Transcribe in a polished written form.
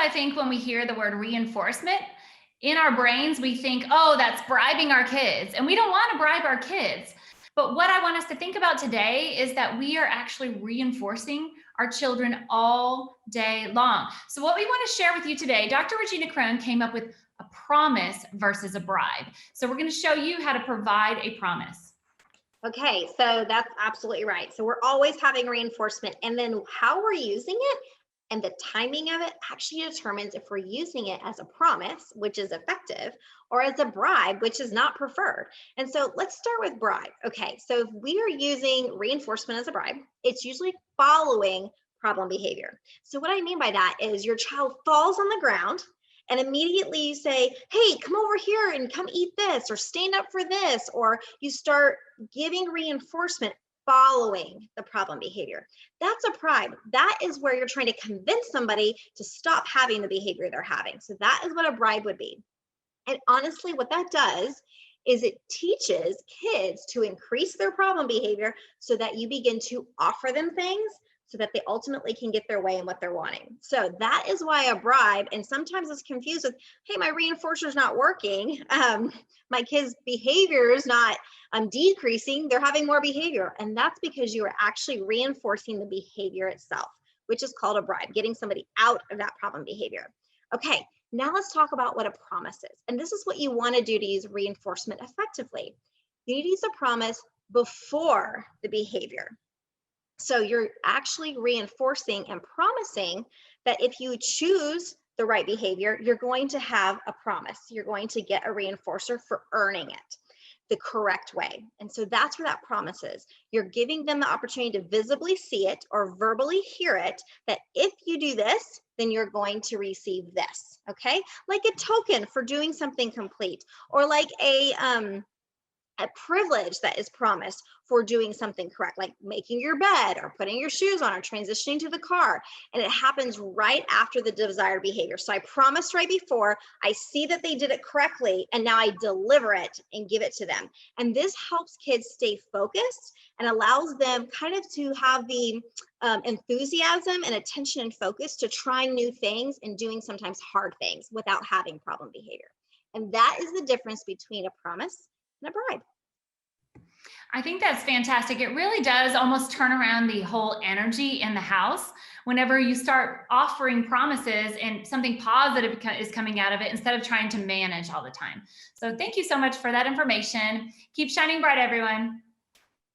I think when we hear the word reinforcement, in our brains, we think, oh, that's bribing our kids. And we don't want to bribe our kids. But what I want us to think about today is that we are actually reinforcing our children all day long. So what we want to share with you today, Dr. Regina Crone came up with a promise versus a bribe. So we're going to show you how to provide a promise. Okay, so that's absolutely right. So we're always having reinforcement, and then how we're using it and the timing of it actually determines if we're using it as a promise, which is effective, or as a bribe, which is not preferred. And so let's start with bribe. Okay, so if we are using reinforcement as a bribe, it's usually following problem behavior. So what I mean by that is your child falls on the ground and immediately you say, hey, come over here and come eat this, or stand up for this, or you start giving reinforcement following the problem behavior. That's a bribe. That is where you're trying to convince somebody to stop having the behavior they're having. So that is what a bribe would be. And honestly, what that does is it teaches kids to increase their problem behavior so that you begin to offer them things so that they ultimately can get their way in what they're wanting. So that is why a bribe, and sometimes it's confused with, hey, my reinforcer is not working. My kid's behavior is not decreasing, they're having more behavior. And that's because you are actually reinforcing the behavior itself, which is called a bribe, getting somebody out of that problem behavior. Okay, now let's talk about what a promise is. And this is what you want to do to use reinforcement effectively. You need to use a promise before the behavior. So you're actually reinforcing and promising that if you choose the right behavior, you're going to have a promise. You're going to get a reinforcer for earning it the correct way. And so that's where that promise is. You're giving them the opportunity to visibly see it or verbally hear it, that if you do this, then you're going to receive this, okay? Like a token for doing something complete, or like a privilege that is promised for doing something correct, like making your bed or putting your shoes on or transitioning to the car. And it happens right after the desired behavior. So I promised right before, I see that they did it correctly, and now I deliver it and give it to them. And this helps kids stay focused and allows them kind of to have the enthusiasm and attention and focus to trying new things and doing sometimes hard things without having problem behavior. And that is the difference between a promise and a bribe. I think that's fantastic. It really does almost turn around the whole energy in the house whenever you start offering promises and something positive is coming out of it instead of trying to manage all the time. So thank you so much for that information. Keep shining bright, everyone.